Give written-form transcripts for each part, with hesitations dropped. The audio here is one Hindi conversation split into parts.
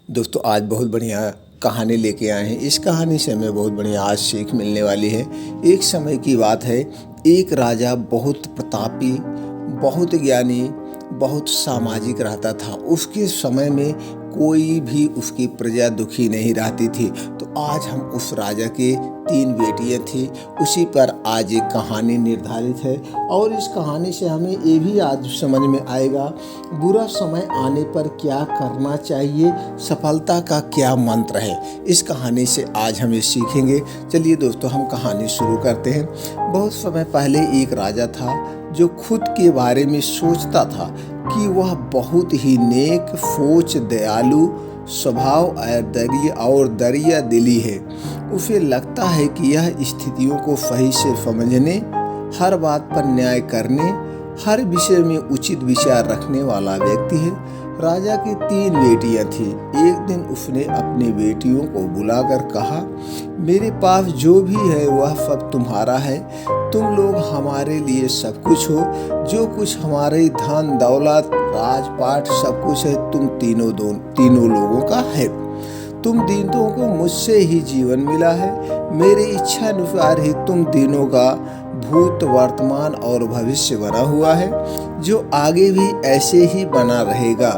दोस्तों आज बहुत बढ़िया कहानी लेके आए हैं। इस कहानी से हमें बहुत बढ़िया आज सीख मिलने वाली है। एक समय की बात है, एक राजा बहुत प्रतापी, बहुत ज्ञानी, बहुत सामाजिक रहता था। उसके समय में कोई भी उसकी प्रजा दुखी नहीं रहती थी। तो आज हम उस राजा के 3 बेटियां थी, उसी पर आज एक कहानी निर्धारित है। और इस कहानी से हमें ये भी आज समझ में आएगा बुरा समय आने पर क्या करना चाहिए, सफलता का क्या मंत्र है। इस कहानी से आज हम ये सीखेंगे। चलिए दोस्तों हम कहानी शुरू करते हैं। बहुत समय पहले एक राजा था जो खुद के बारे में सोचता था कि वह बहुत ही नेक, सोच, दयालु स्वभाव और दरिया दिली है। उसे लगता है कि यह स्थितियों को सही से समझने, हर बात पर न्याय करने, हर विषय में उचित विचार रखने वाला व्यक्ति है। राजा की 3 बेटियां थीं। एक दिन उसने अपनी बेटियों को बुलाकर कहा, मेरे पास जो भी है वह सब तुम्हारा है। तुम लोग हमारे लिए सब कुछ हो। जो कुछ हमारे धन दौलत राजपाट सब कुछ है तुम तीनों लोगों का है। तुम तीनों को मुझसे ही जीवन मिला है। मेरी इच्छा अनुसार ही तुम तीनों का भूत, वर्तमान और भविष्य बना हुआ है, जो आगे भी ऐसे ही बना रहेगा।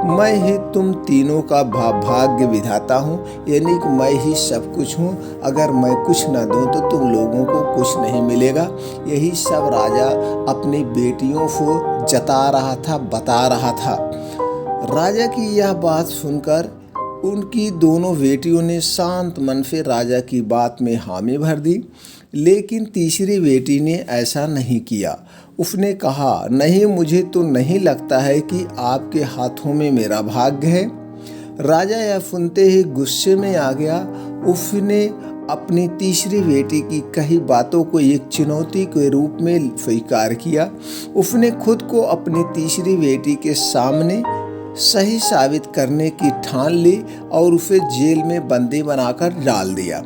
मैं ही तुम तीनों का भाग्य विधाता हूँ, यानी कि मैं ही सब कुछ हूँ। अगर मैं कुछ न दूँ तो तुम लोगों को कुछ नहीं मिलेगा। यही सब राजा अपनी बेटियों को जता रहा था, बता रहा था। राजा की यह बात सुनकर उनकी दोनों बेटियों ने शांत मन से राजा की बात में हामी भर दी। लेकिन तीसरी बेटी ने ऐसा नहीं किया। उसने कहा, नहीं, मुझे तो नहीं लगता है कि आपके हाथों में मेरा भाग्य है। राजा यह सुनते ही गुस्से में आ गया। उसने अपनी तीसरी बेटी की कही बातों को एक चुनौती के रूप में स्वीकार किया। उसने खुद को अपनी तीसरी बेटी के सामने सही साबित करने की ठान ली और उसे जेल में बंदी बनाकर डाल दिया।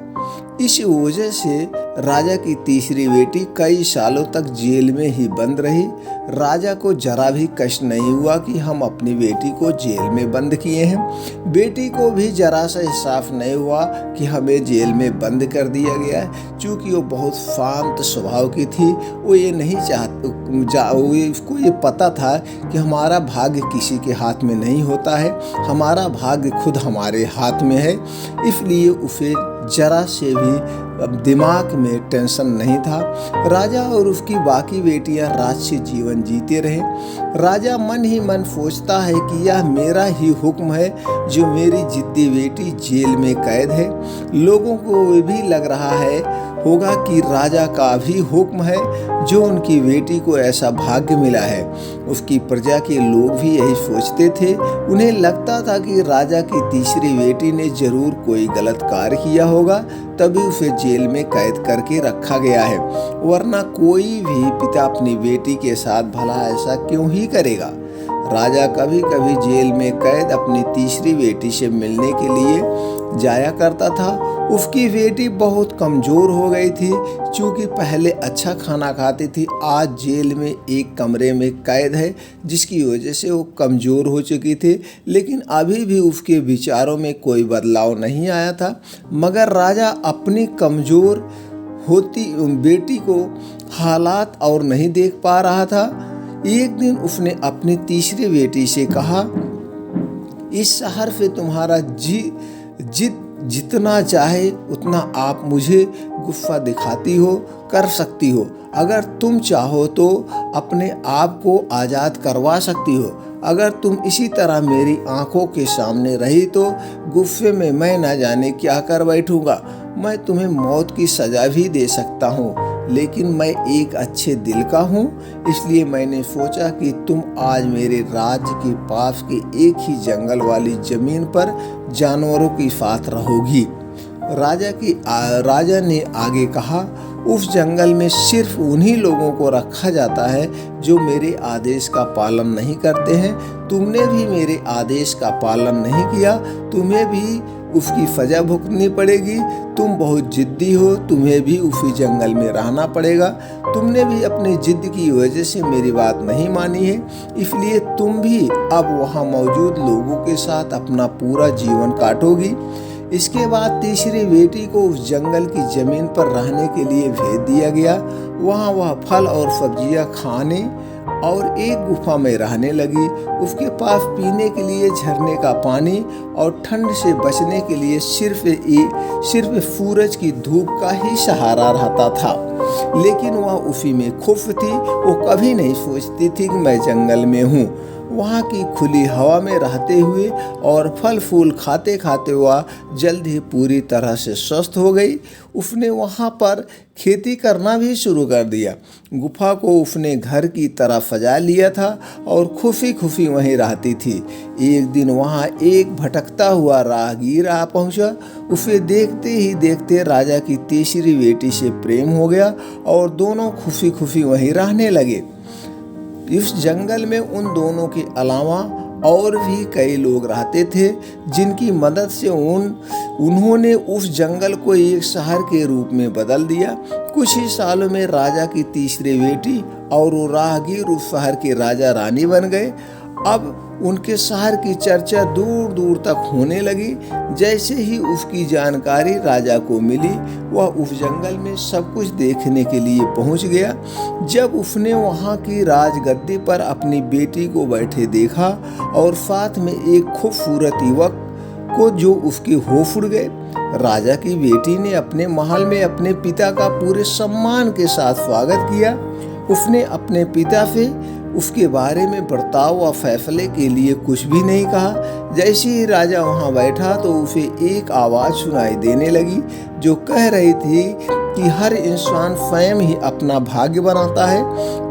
इस वजह से राजा की तीसरी बेटी कई सालों तक जेल में ही बंद रही। राजा को जरा भी कष्ट नहीं हुआ कि हम अपनी बेटी को जेल में बंद किए हैं। बेटी को भी जरा सा एहसास नहीं हुआ कि हमें जेल में बंद कर दिया गया है। चूँकि वो बहुत शांत स्वभाव की थी, वो ये नहीं उसको ये पता था कि हमारा भाग्य किसी के हाथ में नहीं होता है, हमारा भाग्य खुद हमारे हाथ में है। इसलिए उसे जरा से भी दिमाग में टेंशन नहीं था। राजा और उसकी बाकी बेटियां राजसी जीवन जीते रहे। राजा मन ही मन सोचता है कि यह मेरा ही हुक्म है जो मेरी जिद्दी बेटी जेल में कैद है। लोगों को ये भी लग रहा होगा कि राजा का भी हुक्म है जो उनकी बेटी को ऐसा भाग्य मिला है। उसकी प्रजा के लोग भी यही सोचते थे। उन्हें लगता था कि राजा की तीसरी बेटी ने जरूर कोई गलत कार्य किया होगा, तभी उसे जेल में कैद करके रखा गया है, वरना कोई भी पिता अपनी बेटी के साथ भला ऐसा क्यों ही करेगा। राजा कभी कभी जेल में कैद अपनी तीसरी बेटी से मिलने के लिए जाया करता था। उसकी बेटी बहुत कमज़ोर हो गई थी। चूँकि पहले अच्छा खाना खाती थी, आज जेल में एक कमरे में कैद है, जिसकी वजह से वो कमज़ोर हो चुकी थी। लेकिन अभी भी उसके विचारों में कोई बदलाव नहीं आया था। मगर राजा अपनी कमज़ोर होती बेटी को हालात और नहीं देख पा रहा था। एक दिन उसने अपनी तीसरी बेटी से कहा, इस शहर से तुम्हारा जितना चाहे उतना आप मुझे गुस्सा दिखाती हो, कर सकती हो। अगर तुम चाहो तो अपने आप को आज़ाद करवा सकती हो। अगर तुम इसी तरह मेरी आंखों के सामने रही तो गुस्से में मैं न जाने क्या कर बैठूंगा। मैं तुम्हें मौत की सज़ा भी दे सकता हूँ, लेकिन मैं एक अच्छे दिल का हूँ, इसलिए मैंने सोचा कि तुम आज मेरे राज्य के पास के एक ही जंगल वाली जमीन पर जानवरों के साथ रहोगी। राजा ने आगे कहा, उस जंगल में सिर्फ उन्हीं लोगों को रखा जाता है जो मेरे आदेश का पालन नहीं करते हैं। तुमने भी मेरे आदेश का पालन नहीं किया, तुम्हें भी उसकी सजा भुगतनी पड़ेगी। तुम बहुत जिद्दी हो, तुम्हें भी उसी जंगल में रहना पड़ेगा। तुमने भी अपनी जिद की वजह से मेरी बात नहीं मानी है, इसलिए तुम भी अब वहाँ मौजूद लोगों के साथ अपना पूरा जीवन काटोगी। इसके बाद तीसरी बेटी को उस जंगल की जमीन पर रहने के लिए भेज दिया गया। वहाँ वह फल और सब्जियाँ खाने और एक गुफा में रहने लगी। उसके पास पीने के लिए झरने का पानी और ठंड से बचने के लिए सिर्फ सूरज की धूप का ही सहारा रहता था। लेकिन वह उसी में खुश थी। वो कभी नहीं सोचती थी कि मैं जंगल में हूँ। वहाँ की खुली हवा में रहते हुए और फल फूल खाते खाते वह जल्द ही पूरी तरह से स्वस्थ हो गई। उसने वहाँ पर खेती करना भी शुरू कर दिया। गुफा को उसने घर की तरह सजा लिया था और खुशी खुशी वहीं रहती थी। एक दिन वहाँ एक भटकता हुआ राहगीर आ पहुँचा। उसे देखते ही देखते राजा की तीसरी बेटी से प्रेम हो गया और दोनों खुशी खुशी वहीं रहने लगे। इस जंगल में उन दोनों के अलावा और भी कई लोग रहते थे, जिनकी मदद से उन्होंने उस जंगल को एक शहर के रूप में बदल दिया। कुछ ही सालों में राजा की तीसरी बेटी और वो राहगीर उस शहर के राजा रानी बन गए। अब उनके शहर की चर्चा दूर दूर तक होने लगी। जैसे ही उसकी जानकारी राजा को मिली, वह उस जंगल में सब कुछ देखने के लिए पहुंच गया। जब उसने वहां की राजगद्दी पर अपनी बेटी को बैठे देखा और साथ में एक खूबसूरत युवक को जो उसके होश उड़ गए, राजा की बेटी ने अपने महल में अपने पिता का पूरे सम्मान के साथ स्वागत किया। उसने अपने पिता से उसके बारे में बर्ताव व फैसले के लिए कुछ भी नहीं कहा। जैसे ही राजा वहां बैठा तो उसे एक आवाज़ सुनाई देने लगी जो कह रही थी कि हर इंसान स्वयं ही अपना भाग्य बनाता है।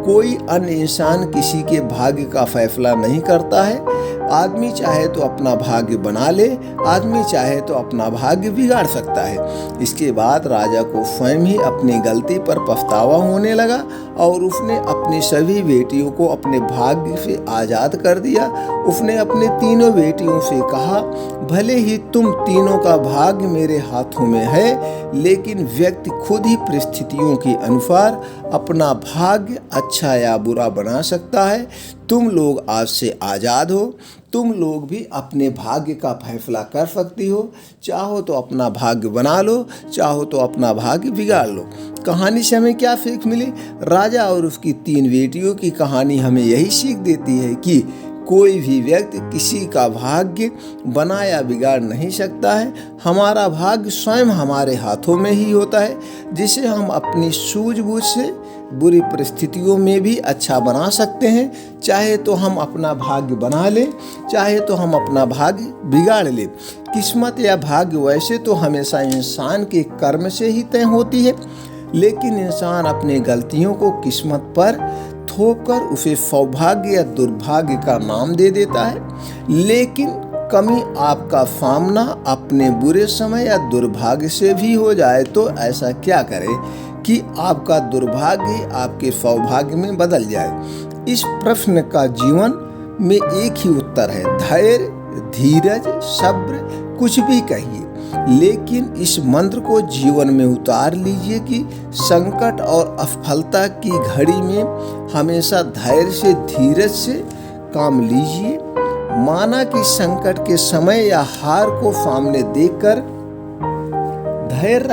कोई अन्य इंसान किसी के भाग्य का फैसला नहीं करता है। आदमी चाहे तो अपना भाग्य बना ले, आदमी चाहे तो अपना भाग्य बिगाड़ सकता है। इसके बाद राजा को स्वयं ही अपनी गलती पर पछतावा होने लगा और उसने अपनी सभी बेटियों को अपने भाग्य से आज़ाद कर दिया। उसने अपने तीनों बेटियों से कहा, भले ही तुम तीनों का भाग्य मेरे हाथों में है, लेकिन व्यक्ति खुद ही परिस्थितियों के अनुसार अपना भाग्य अच्छा या बुरा बना सकता है। तुम लोग आज से आज़ाद हो। तुम लोग भी अपने भाग्य का फैसला कर सकती हो। चाहो तो अपना भाग्य बना लो, चाहो तो अपना भाग्य बिगाड़ लो। कहानी से हमें क्या सीख मिली? राजा और उसकी तीन बेटियों की कहानी हमें यही सीख देती है कि कोई भी व्यक्ति किसी का भाग्य बना या बिगाड़ नहीं सकता है। हमारा भाग्य स्वयं हमारे हाथों में ही होता है, जिसे हम अपनी सूझबूझ से बुरी परिस्थितियों में भी अच्छा बना सकते हैं। चाहे तो हम अपना भाग्य बना लें, चाहे तो हम अपना भाग्य बिगाड़ लें। किस्मत या भाग्य वैसे तो हमेशा इंसान के कर्म से ही तय होती है, लेकिन इंसान अपनी गलतियों को किस्मत पर थोपकर उसे सौभाग्य या दुर्भाग्य का नाम दे देता है। लेकिन कमी आपका सामना अपने बुरे समय या दुर्भाग्य से भी हो जाए तो ऐसा क्या करें कि आपका दुर्भाग्य आपके सौभाग्य में बदल जाए? इस प्रश्न का जीवन में एक ही उत्तर है, धैर्य, धीरज, सब्र, कुछ भी कहिए, लेकिन इस मंत्र को जीवन में उतार लीजिए कि संकट और असफलता की घड़ी में हमेशा धैर्य से, धीरज से काम लीजिए। माना कि संकट के समय या हार को सामने देखकर धैर्य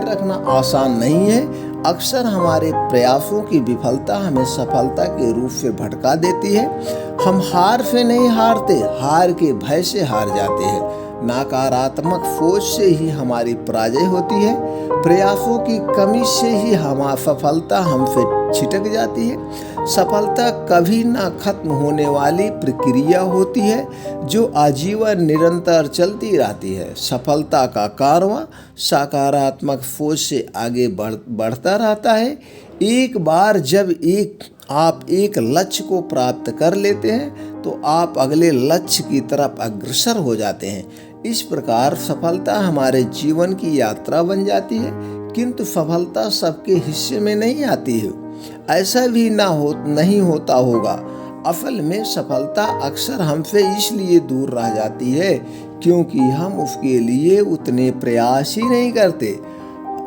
रखना आसान नहीं है। अक्सर हमारे प्रयासों की विफलता हमें सफलता के रूप से भटका देती है। हम हार से नहीं हारते, हार के भय से हार जाते हैं। नकारात्मक सोच से ही हमारी पराजय होती है। प्रयासों की कमी से ही हमारी सफलता हमसे छिटक जाती है। सफलता कभी ना खत्म होने वाली प्रक्रिया होती है, जो आजीवन निरंतर चलती रहती है। सफलता का कारवां सकारात्मक सोच से आगे बढ़ता रहता है। एक बार जब आप एक लक्ष्य को प्राप्त कर लेते हैं तो आप अगले लक्ष्य की तरफ अग्रसर हो जाते हैं। इस प्रकार सफलता हमारे जीवन की यात्रा बन जाती है, किंतु सफलता सबके हिस्से में नहीं आती है। ऐसा भी नहीं होता होगा। असल में सफलता अक्सर हमसे इसलिए दूर रह जाती है क्योंकि हम उसके लिए उतने प्रयास ही नहीं करते,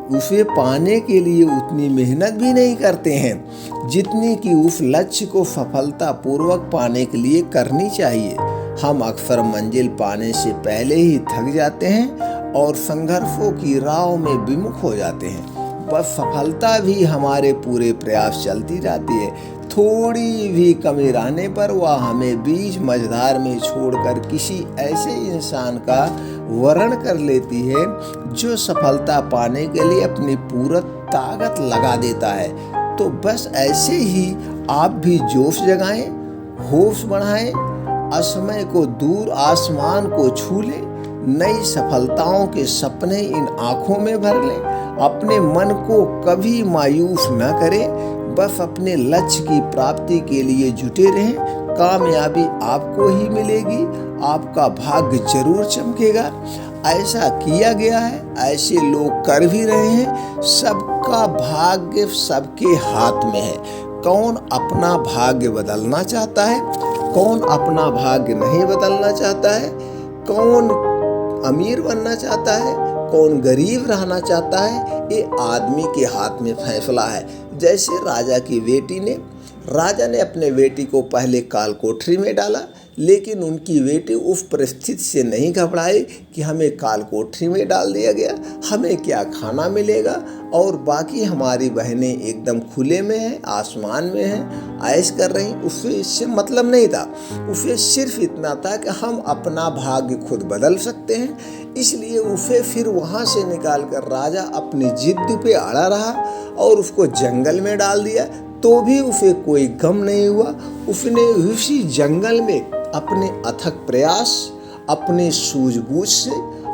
उसे पाने के लिए उतनी मेहनत भी नहीं करते हैं जितनी कि उस लक्ष्य को सफलतापूर्वक पाने के लिए करनी चाहिए। हम अक्सर मंजिल पाने से पहले ही थक जाते हैं और संघर्षों की राह में विमुख हो जाते हैं। बस सफलता भी हमारे पूरे प्रयास चलती रहती है, थोड़ी भी कमी रहने पर वह हमें बीच मझधार में छोड़कर किसी ऐसे इंसान का वर्ण कर लेती है जो सफलता पाने के लिए अपनी पूरी ताकत लगा देता है। तो बस ऐसे ही आप भी जोश जगाएं, होश बढ़ाएं, असमय को दूर आसमान को छू लें, नई सफलताओं के सपने इन आँखों में भर लें। अपने मन को कभी मायूस न करें, बस अपने लक्ष्य की प्राप्ति के लिए जुटे रहें। कामयाबी आपको ही मिलेगी, आपका भाग्य जरूर चमकेगा। ऐसा किया गया है, ऐसे लोग कर भी रहे हैं। सबका भाग्य सबके हाथ में है। कौन अपना भाग्य बदलना चाहता है, कौन अपना भाग्य नहीं बदलना चाहता है, कौन अमीर बनना चाहता है, कौन गरीब रहना चाहता है, ये आदमी के हाथ में फैसला है। जैसे राजा ने अपने बेटी को पहले काल कोठरी में डाला, लेकिन उनकी बेटी उस परिस्थिति से नहीं घबराई कि हमें काल कोठरी में डाल दिया गया, हमें क्या खाना मिलेगा, और बाकी हमारी बहनें एकदम खुले में हैं, आसमान में हैं, ऐश कर रही। उसे इससे मतलब नहीं था, उसे सिर्फ इतना था कि हम अपना भाग्य खुद बदल सकते हैं। इसलिए उसे फिर वहाँ से निकाल कर राजा अपनी जिद पे अड़ा रहा और उसको जंगल में डाल दिया, तो भी उसे कोई गम नहीं हुआ। उसने उसी जंगल में अपने अथक प्रयास, अपने सूझबूझ से,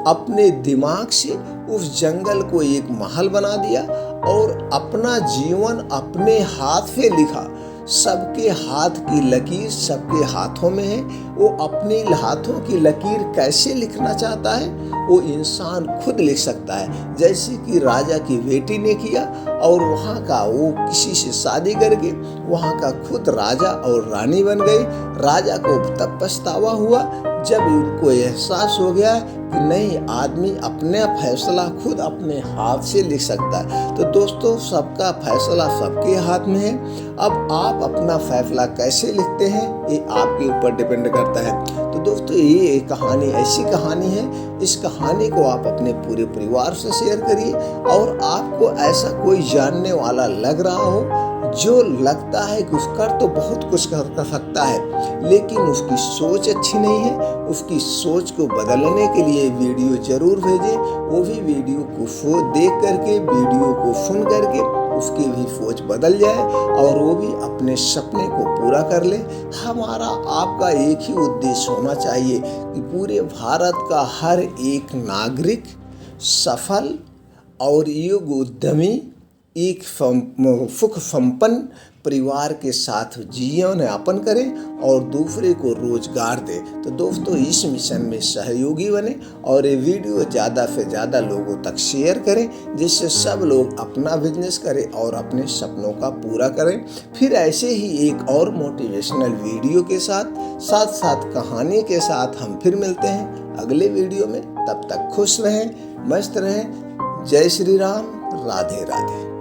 अपने दिमाग से उस जंगल को एक महल बना दिया और अपना जीवन अपने हाथ से लिखा। सबके हाथ की लकीर सबके हाथों में है। वो अपने हाथों की लकीर कैसे लिखना चाहता है वो इंसान खुद लिख सकता है, जैसे कि राजा की बेटी ने किया और वहाँ का वो किसी से शादी करके वहाँ का खुद राजा और रानी बन गई। राजा को तब पछतावा हुआ जब उनको एहसास हो गया कि नहीं, आदमी अपना फैसला खुद अपने हाथ से लिख सकता है। तो दोस्तों, सबका फैसला सबके हाथ में है। अब आप अपना फैसला कैसे लिखते हैं ये आपके ऊपर डिपेंड करता है। तो दोस्तों, ये एक कहानी ऐसी कहानी है, इस कहानी को आप अपने पूरे परिवार से शेयर करिए। और आपको ऐसा कोई जानने वाला लग रहा हो जो लगता है कि उसका तो बहुत कुछ कर सकता है, लेकिन उसकी सोच अच्छी नहीं है, उसकी सोच को बदलने के लिए वीडियो जरूर भेजें। वो भी वीडियो को देख करके, वीडियो को सुन करके उसकी भी सोच बदल जाए और वो भी अपने सपने को पूरा कर ले। हमारा आपका एक ही उद्देश्य होना चाहिए कि पूरे भारत का हर एक नागरिक सफल और योग्य उद्यमी, एक सुख संपन्न परिवार के साथ जीवन यापन करें और दूसरे को रोजगार दे। तो दोस्तों, इस मिशन में सहयोगी बने और ये वीडियो ज़्यादा से ज़्यादा लोगों तक शेयर करें, जिससे सब लोग अपना बिजनेस करें और अपने सपनों का पूरा करें। फिर ऐसे ही एक और मोटिवेशनल वीडियो के साथ साथ कहानी के साथ हम फिर मिलते हैं अगले वीडियो में। तब तक खुश रहें, मस्त रहें। जय श्री राम, राधे राधे।